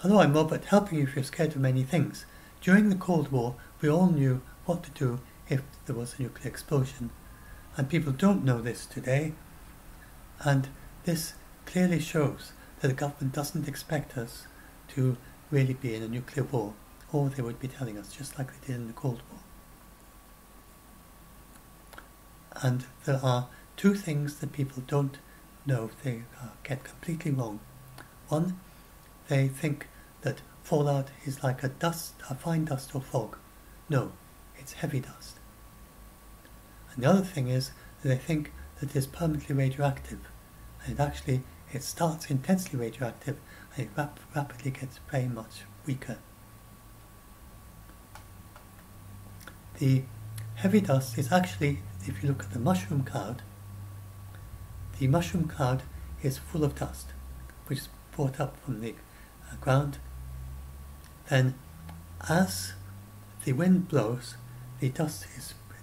Hello, I'm Robert, helping you if you're scared of many things. During the Cold War, we all knew what to do if there was a nuclear explosion. And people don't know this today. And this clearly shows that the government doesn't expect us to really be in a nuclear war, or they would be telling us, just like they did in the Cold War. And there are two things that people don't know, they get completely wrong. One, they think that fallout is like a fine dust or fog. No, it's heavy dust. And the other thing is that they think that it is permanently radioactive, and it starts intensely radioactive and it rapidly gets very much weaker. The heavy dust is actually, if you look at the mushroom cloud is full of dust, which is brought up from the ground. Then, as the wind blows, the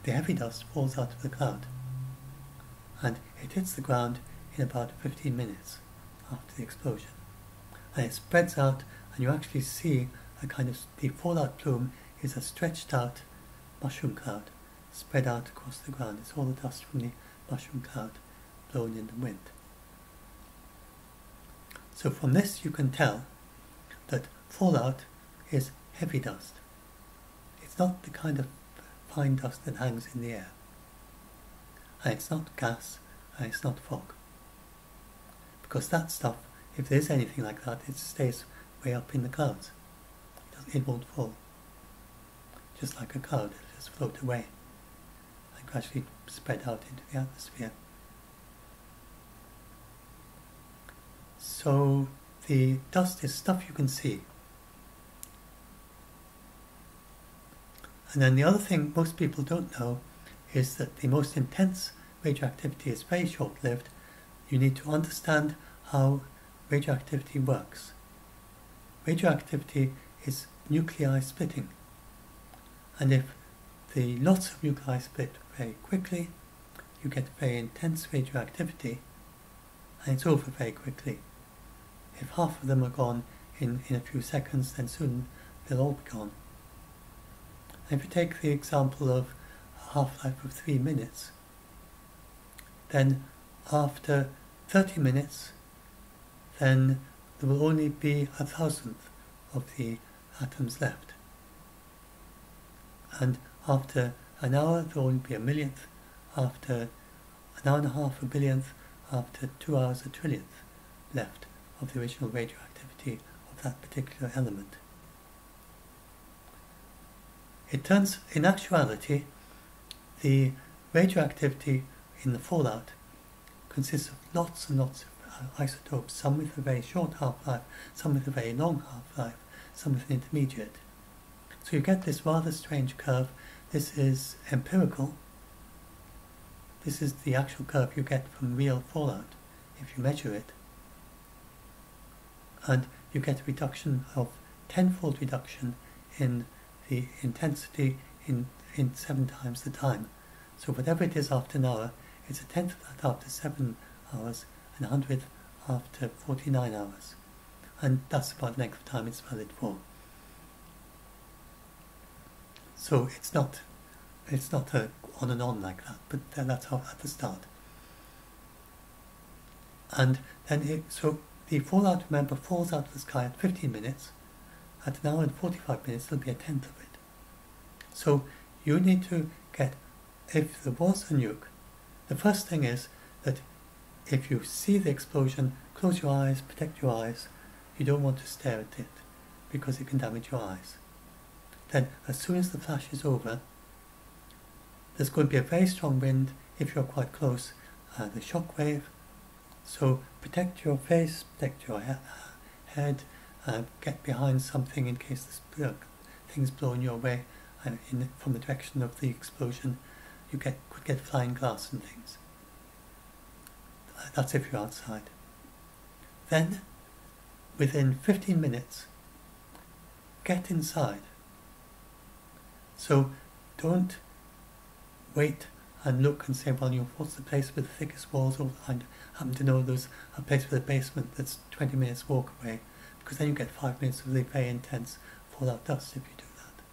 heavy dust falls out of the cloud, and it hits the ground in about 15 minutes after the explosion, and it spreads out, and you actually see the fallout plume is a stretched out mushroom cloud spread out across the ground. It's all the dust from the mushroom cloud blown in the wind. So from this you can tell that fallout is heavy dust. It's not the kind of fine dust that hangs in the air. And it's not gas, and it's not fog. Because that stuff, if there is anything like that, it stays way up in the clouds. It won't fall. Just like a cloud, it'll just float away and gradually spread out into the atmosphere. So the dust is stuff you can see. And then the other thing most people don't know is that the most intense radioactivity is very short-lived. You need to understand how radioactivity works. Radioactivity is nuclei splitting. And if the lots of nuclei split very quickly, you get very intense radioactivity, and it's over very quickly. If half of them are gone in a few seconds, then soon they'll all be gone. And if you take the example of a half-life of 3 minutes, then after 30 minutes, then there will only be 1,000th of the atoms left. And after an hour, there will only be 1,000,000th. After an hour and a half, 1,000,000,000th. After 2 hours, 1,000,000,000th left of the original radioactivity of that particular element. It turns, in actuality, the radioactivity in the fallout consists of lots and lots of isotopes, some with a very short half-life, some with a very long half-life, some with an intermediate. So you get this rather strange curve. This is empirical. This is the actual curve you get from real fallout if you measure it. And you get a reduction of 10-fold reduction in the intensity in 7 times the time. So whatever it is after an hour, it's a 10th of that after 7 hours and 100th after 49 hours. And that's about the length of time it's valid for. So it's not a on and on like that, but that's how at the start. And then so the fallout, remember, falls out of the sky at 15 minutes. At an hour and 45 minutes, there'll be a 10th of it. So you need to get, if there was a nuke, the first thing is that if you see the explosion, close your eyes, protect your eyes. You don't want to stare at it because it can damage your eyes. Then, as soon as the flash is over, there's going to be a very strong wind if you're quite close, the shock wave. So protect your face, protect your head, get behind something in case things blown your way from the direction of the explosion. You could get flying glass and things. That's if you're outside. Then, within 15 minutes, get inside. So don't wait and look and say, well, what's the place with the thickest walls? Or I happen to know there's a place with a basement that's 20 minutes walk away, because then you get 5 minutes of the very intense fallout dust if you do that.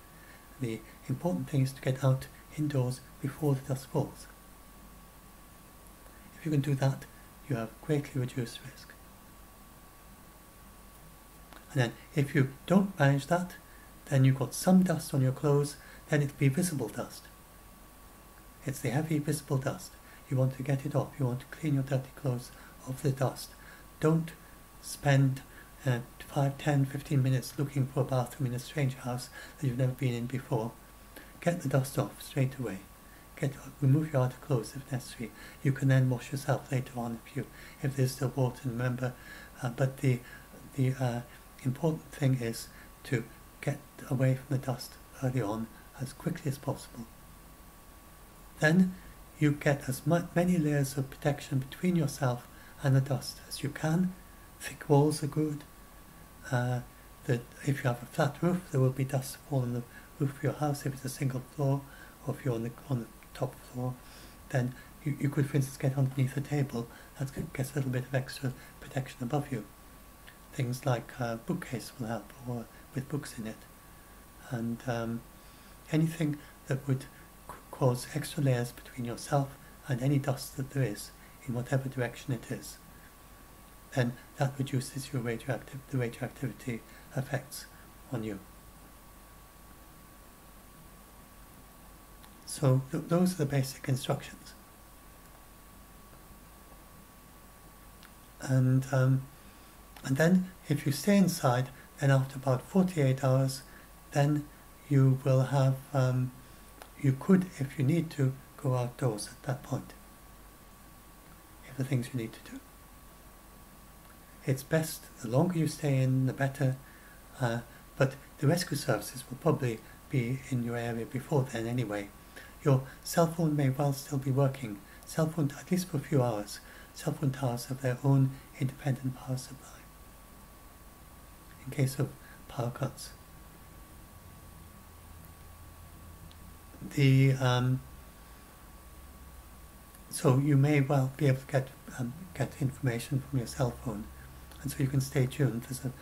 The important thing is to get out indoors before the dust falls. If you can do that, you have greatly reduced risk. And then if you don't manage that, then you've got some dust on your clothes, then it'll be visible dust. It's the heavy visible dust. You want to get it off. You want to clean your dirty clothes of the dust. Don't spend 5, 10, 15 minutes looking for a bathroom in a strange house that you've never been in before. Get the dust off straight away. Remove your outer clothes if necessary. You can then wash yourself later on if there's still water. Remember, but the important thing is to get away from the dust early on as quickly as possible. Then you get as many layers of protection between yourself and the dust as you can. Thick walls are good. That if you have a flat roof, there will be dust fall on the roof of your house if it's a single floor, or if you're on the top floor. Then you could, for instance, get underneath a table. That gets a little bit of extra protection above you. Things like a bookcase will help, or with books in it, and anything that would cause extra layers between yourself and any dust that there is in whatever direction it is, then that reduces the radioactivity effects on you. So those are the basic instructions. And then if you stay inside, then after about 48 hours, then you will have, you could, if you need to, go outdoors at that point. If the things you need to do. It's best, the longer you stay in, the better, but the rescue services will probably be in your area before then anyway. Your cell phone may well still be working, cell phone, at least for a few hours. Cell phone towers have their own independent power supply in case of power cuts. So you may well be able to get information from your cell phone, and so you can stay tuned. There's a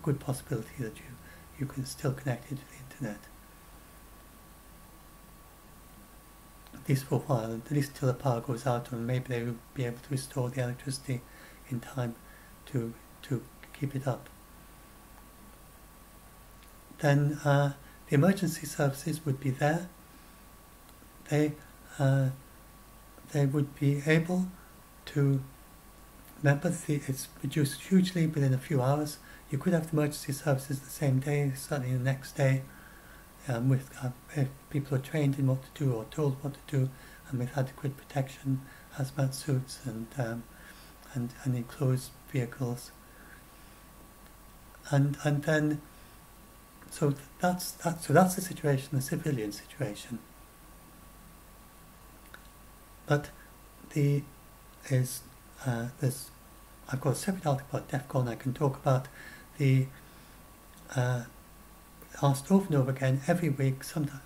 good possibility that you can still connect it to the internet, at least for a while, at least until the power goes out, and maybe they will be able to restore the electricity in time to keep it up. Then the emergency services would be there. They would be able to, remember, it's reduced hugely within a few hours. You could have the emergency services the same day, certainly the next day, if people are trained in what to do or told what to do, and with adequate protection, hazmat suits and enclosed vehicles. And then, so that's the situation, the civilian situation. But there's I've got a separate article about DEFCON. I can talk about the asked over and over again every week, sometimes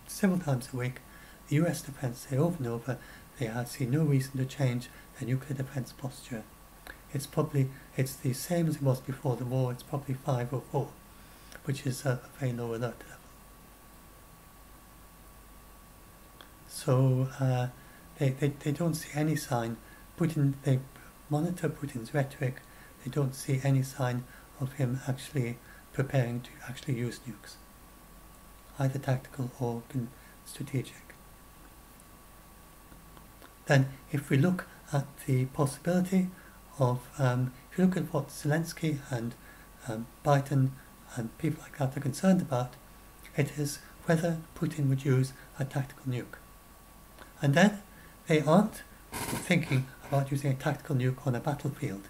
several times a week. The US defense say over and over they see no reason to change their nuclear defense posture. It's the same as it was before the war. It's probably 5 or 4, which is a very low alert level. So they don't see any sign. They monitor Putin's rhetoric. They don't see any sign of him actually preparing to actually use nukes, either tactical or strategic. Then if we look at the possibility of, if you look at what Zelensky and Biden and people like that are concerned about, it is whether Putin would use a tactical nuke. And then they aren't thinking about using a tactical nuke on a battlefield.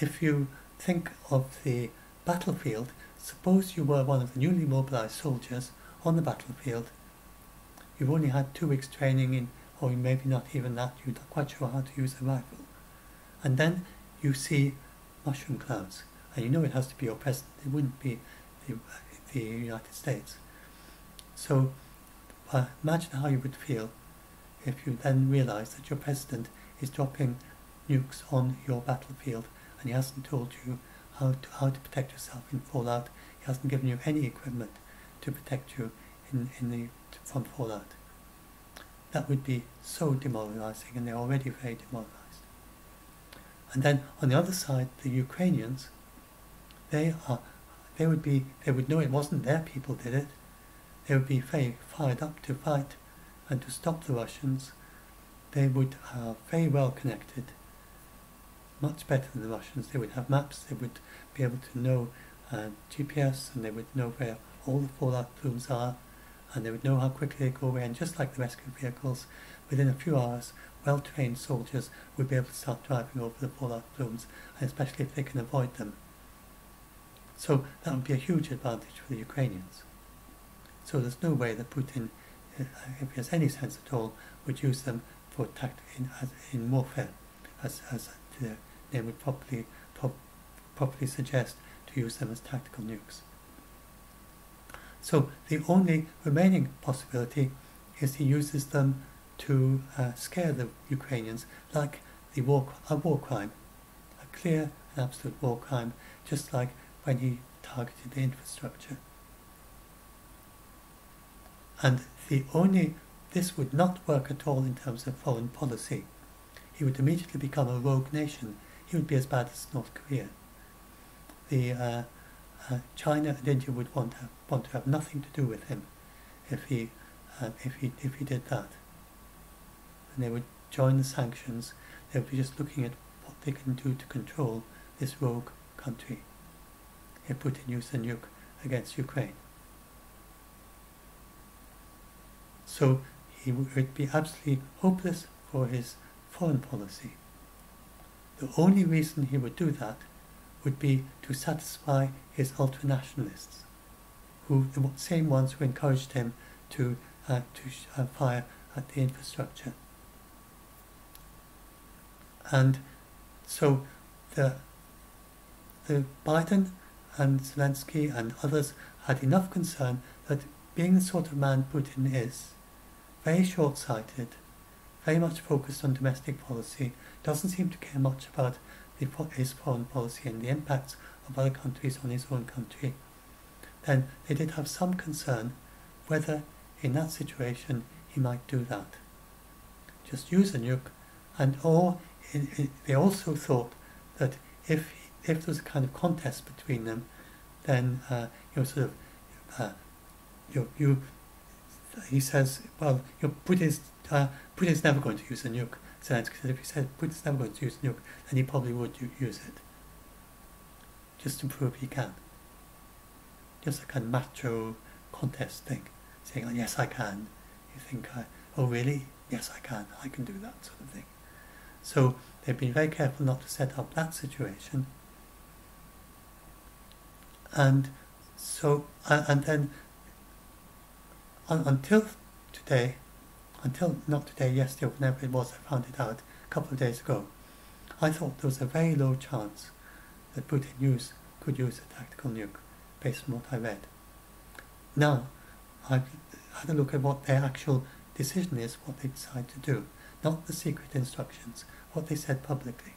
If you think of the battlefield, suppose you were one of the newly mobilized soldiers on the battlefield. You've only had 2 weeks training in, or maybe not even that, you're not quite sure how to use a rifle. And then you see mushroom clouds, and you know it has to be your president. It wouldn't be the United States. So imagine how you would feel if you then realize that your president is dropping nukes on your battlefield and he hasn't told you how to protect yourself in fallout. He hasn't given you any equipment to protect you from fallout. That would be so demoralizing, and they're already very demoralized. And then on the other side, the Ukrainians, they would know it wasn't their people did it. They would be very fired up to fight and to stop the Russians. They would are very well connected, much better than the Russians. They would have maps, they would be able to know GPS, and they would know where all the fallout plumes are, and they would know how quickly they go away. And just like the rescue vehicles, within a few hours, well-trained soldiers would be able to start driving over the fallout plumes, and especially if they can avoid them. So that would be a huge advantage for the Ukrainians. So there's no way that Putin, if he has any sense at all, would use them for in warfare, as the name would properly suggest, to use them as tactical nukes. So the only remaining possibility is he uses them to scare the Ukrainians, like a war crime, a clear and absolute war crime, just like when he targeted the infrastructure. And this would not work at all in terms of foreign policy. He would immediately become a rogue nation. He would be as bad as North Korea. China and India would want to have nothing to do with him if he did that. And they would join the sanctions. They would be just looking at what they can do to control this rogue country if Putin used a nuke against Ukraine. So he would be absolutely hopeless for his foreign policy. The only reason he would do that would be to satisfy his ultranationalists, the same ones who encouraged him to fire at the infrastructure. And so the Biden and Zelensky and others had enough concern that, being the sort of man Putin is, very short-sighted, very much focused on domestic policy, doesn't seem to care much about his foreign policy and the impacts of other countries on his own country, then they did have some concern whether in that situation he might do that. Just use a nuke, they also thought that if there was a kind of contest between them, then he says, well, Putin's never going to use a nuke. Zelensky said, if he said Putin's never going to use a nuke, then he probably would use it, just to prove he can. Just a kind of macho contest thing, saying, oh, yes, I can. You think, oh, really? Yes, I can do that sort of thing. So they've been very careful not to set up that situation. And so, and then, until not today, yesterday, or whenever it was, I found it out a couple of days ago, I thought there was a very low chance that Putin could use a tactical nuke, based on what I read. Now, I've had a look at what their actual decision is, what they decide to do, not the secret instructions, what they said publicly.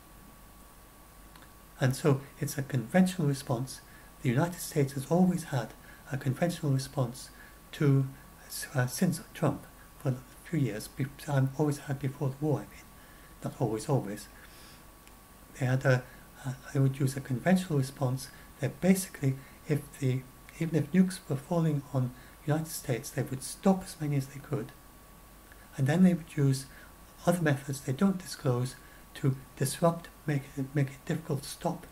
And so it's a conventional response. The United States has always had a conventional response to, since Trump, for a few years, always had before the war, not always. They would use a conventional response that basically, even if nukes were falling on the United States, they would stop as many as they could, and then they would use other methods they don't disclose to disrupt, make it difficult to stop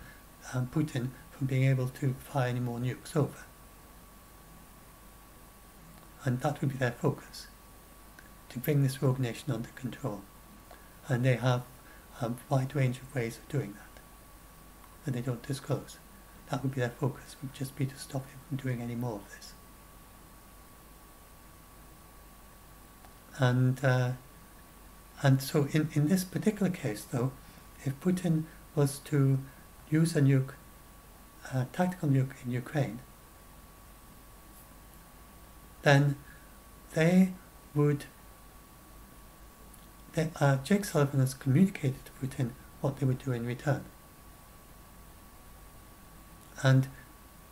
Putin from being able to fire any more nukes over. And that would be their focus, to bring this rogue nation under control. And they have a wide range of ways of doing that they don't disclose. That would be their focus, would just be to stop him from doing any more of this. And so in this particular case, though, if Putin was to use a nuke, a tactical nuke in Ukraine, then Jake Sullivan has communicated to Putin what they would do in return. And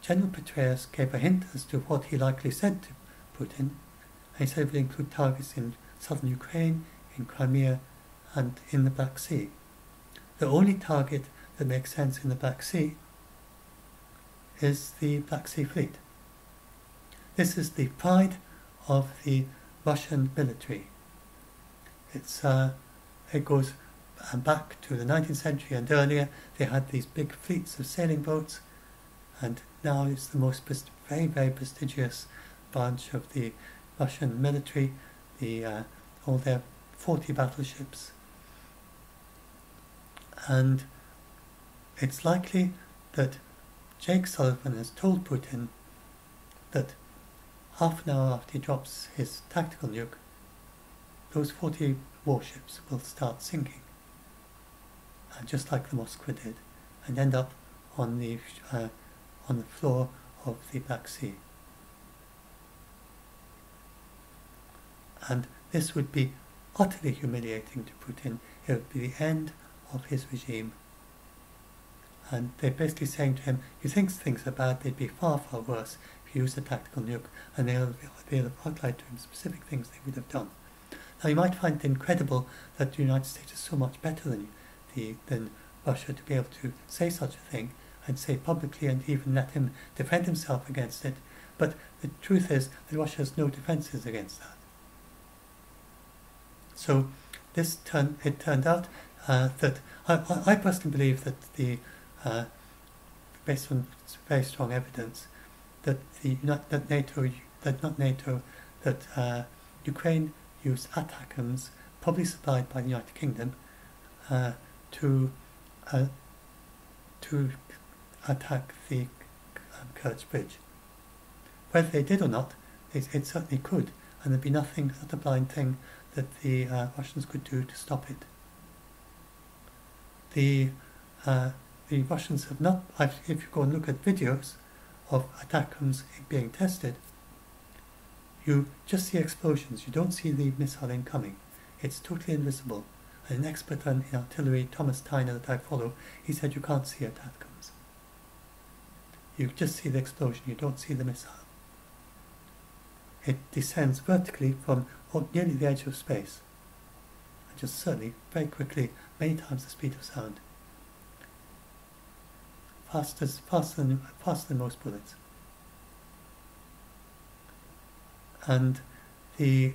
General Petraeus gave a hint as to what he likely said to Putin. And he said it would include targets in southern Ukraine, in Crimea, and in the Black Sea. The only target that makes sense in the Black Sea is the Black Sea Fleet. This is the pride of the Russian military. It goes back to the 19th century and earlier. They had these big fleets of sailing boats, and now it's the most very, very prestigious branch of the Russian military. All their 40 battleships, and it's likely that Jake Sullivan has told Putin that half an hour after he drops his tactical nuke, those 40 warships will start sinking, just like the Moskva did, and end up on the floor of the Black Sea. And this would be utterly humiliating to Putin. It would be the end of his regime. And they're basically saying to him, you think things are bad, they'd be far, far worse if you used a tactical nuke, and they'll have outlined to him specific things they would have done. Now you might find it incredible that the United States is so much better than Russia to be able to say such a thing, and say publicly and even let him defend himself against it, but the truth is that Russia has no defences against that. So it turned out that I personally believe that based on very strong evidence, that Ukraine used ATACMS, probably supplied by the United Kingdom, to attack the Kerch Bridge. Whether they did or not, it certainly could, and there'd be nothing, not a blind thing that the Russians could do to stop it. The Russians have not, if you go and look at videos of ATACMS being tested, you just see explosions, you don't see the missile incoming. It's totally invisible. And an expert in artillery, Thomas Tyner, that I follow, he said you can't see ATACMS. You just see the explosion, you don't see the missile. It descends vertically from nearly the edge of space, and just certainly, very quickly, many times the speed of sound. Faster than most bullets. And the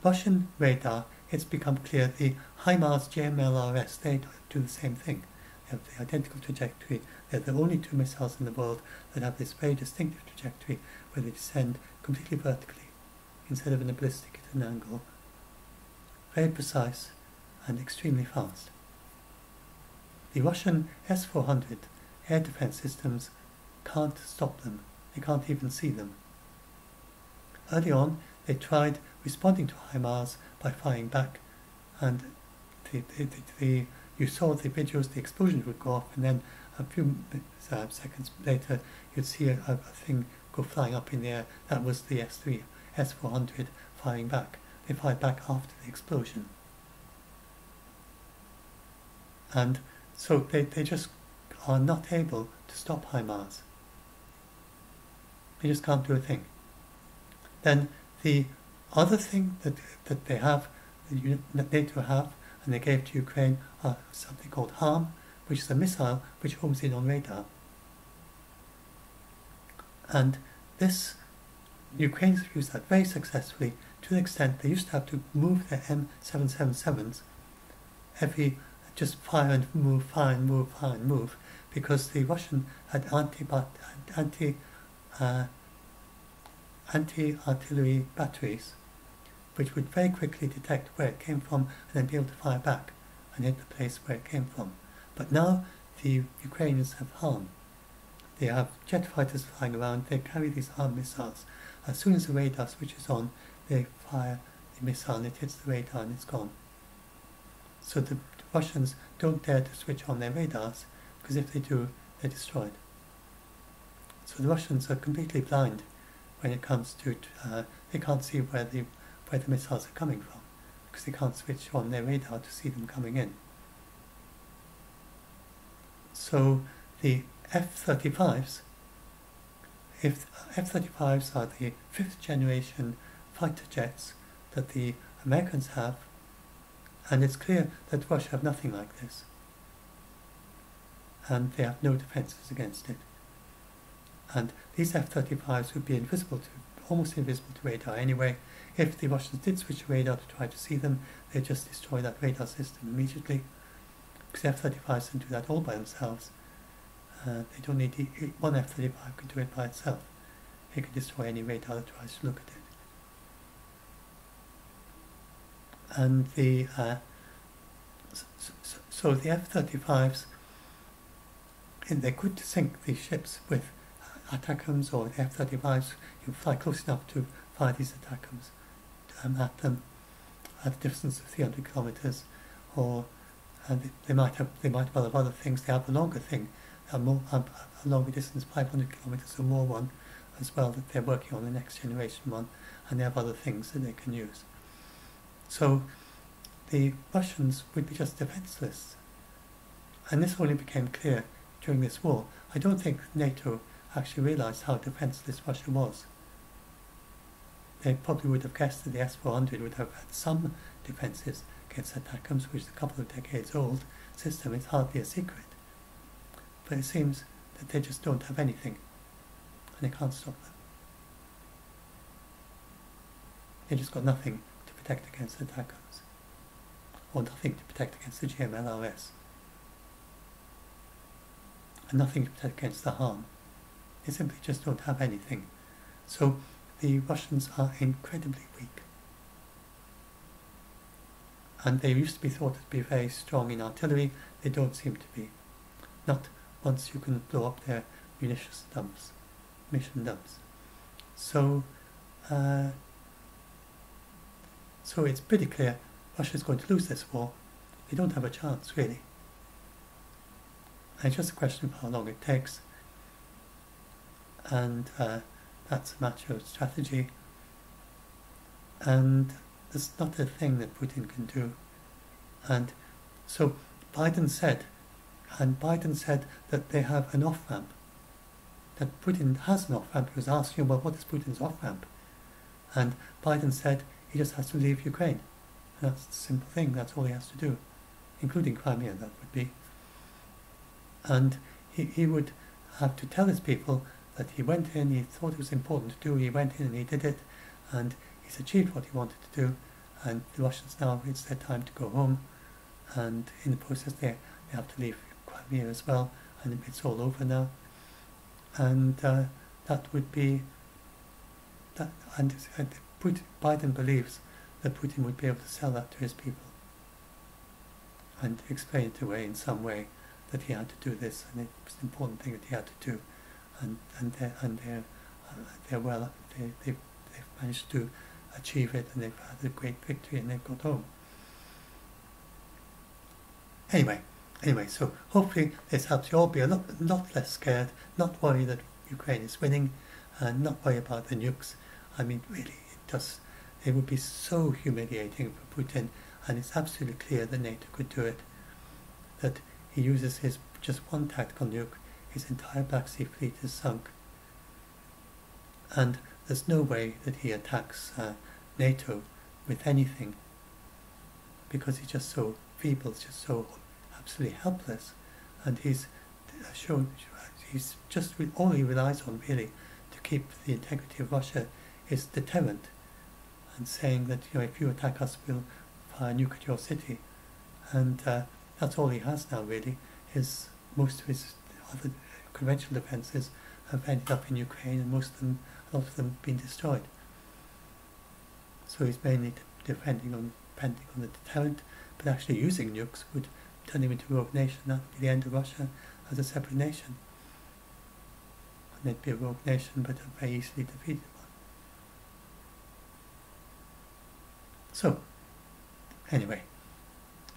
Russian radar, it's become clear, the HIMARS JMLRS, they do the same thing. They have the identical trajectory. They're the only two missiles in the world that have this very distinctive trajectory where they descend completely vertically instead of in a ballistic at an angle. Very precise and extremely fast. The Russian S-400 air defense systems can't stop them. They can't even see them. Early on, they tried responding to HIMARS by firing back, and you saw the videos, the explosions would go off, and then a few seconds later, you'd see a thing go flying up in the air. That was the S-400 firing back. They fired back after the explosion. And so they just are not able to stop HIMARS. They just can't do a thing. Then the other thing that they have, that NATO have, and they gave to Ukraine, are something called HARM, which is a missile which homes in on radar. And this, Ukrainians have used that very successfully, to the extent they used to have to move their M777s just fire and move, fire and move, fire and move, because the Russian had anti-artillery batteries, which would very quickly detect where it came from and then be able to fire back and hit the place where it came from. But now the Ukrainians have HARM. They have jet fighters flying around, they carry these HARM missiles. As soon as the radar switches on, they fire the missile and it hits the radar and it's gone. So the Russians don't dare to switch on their radars, because if they do, they're destroyed. So the Russians are completely blind when it comes to, they can't see where the missiles are coming from, because they can't switch on their radar to see them coming in. So the F-35s, if F-35s are the 5th generation fighter jets that the Americans have, and it's clear that Russia have nothing like this, and they have no defences against it. And these F-35s would be almost invisible to radar anyway. If the Russians did switch to radar to try to see them, they'd just destroy that radar system immediately, because F-35s can do that all by themselves. They don't need one F-35 can do it by itself. It can destroy any radar that tries to look at it. And the so the F-35s, they could sink these ships with ATACMS, or the F-35s. You fly close enough to fire these ATACMS at them at a distance of 300 kilometers, or they might well have other things. They have a longer thing, a longer distance, 500 kilometers or more one as well, that they're working on, the next generation one, and they have other things that they can use. So the Russians would be just defenseless, and this only became clear during this war. I don't think NATO actually realised how defenseless Russia was. They probably would have guessed that the S-400 would have had some defences against ATACMS, which is a couple of decades old system. It's hardly a secret. But it seems that they just don't have anything, and they can't stop them. They just got nothing to protect against ATACMS, or nothing to protect against the GMLRS, and nothing to protect against the harm. They simply just don't have anything. So the Russians are incredibly weak. And they used to be thought to be very strong in artillery. They don't seem to be. Not once you can blow up their munition dumps. So it's pretty clear Russia's going to lose this war. They don't have a chance, really. And it's just a question of how long it takes. And that's a matter of strategy. And there's not a thing that Putin can do. And so Biden said that they have an off-ramp. That Putin has an off-ramp. He was asking, well, what is Putin's off-ramp? And Biden said he just has to leave Ukraine. And that's the simple thing. That's all he has to do, including Crimea, that would be. And he would have to tell his people that he went in, he thought it was important to do, he went in and he did it, and he's achieved what he wanted to do, and the Russians now, it's their time to go home, and in the process they have to leave Crimea as well, and it's all over now. And that would be, and Biden believes that Putin would be able to sell that to his people, and explain it away in some way that he had to do this, and it was an important thing that he had to do. They've managed to achieve it, and they've had a great victory, and they've got home. Anyway, so hopefully this helps you all be a lot less scared, not worry that Ukraine is winning, and not worry about the nukes. I mean, really, it would be so humiliating for Putin, and it's absolutely clear that NATO could do it, that he uses his just one tactical nuke, his entire Black Sea fleet is sunk, and there's no way that he attacks NATO with anything, because he's just so feeble, he's just so absolutely helpless, and he's just all he relies on really to keep the integrity of Russia is deterrent, and saying that, you know, if you attack us, we'll fire a nuke at your city, and that's all he has now really. Most of his other conventional defences have ended up in Ukraine, and a lot of them been destroyed. So he's mainly depending on the deterrent, but actually using nukes would turn him into a rogue nation. That would be the end of Russia as a separate nation. And it'd be a rogue nation, but a very easily defeated one. So, anyway,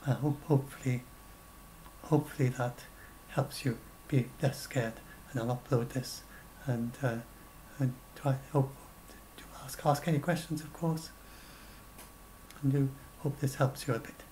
hopefully that helps you be less scared, and I'll upload this and hope to ask any questions, of course, and do hope this helps you a bit.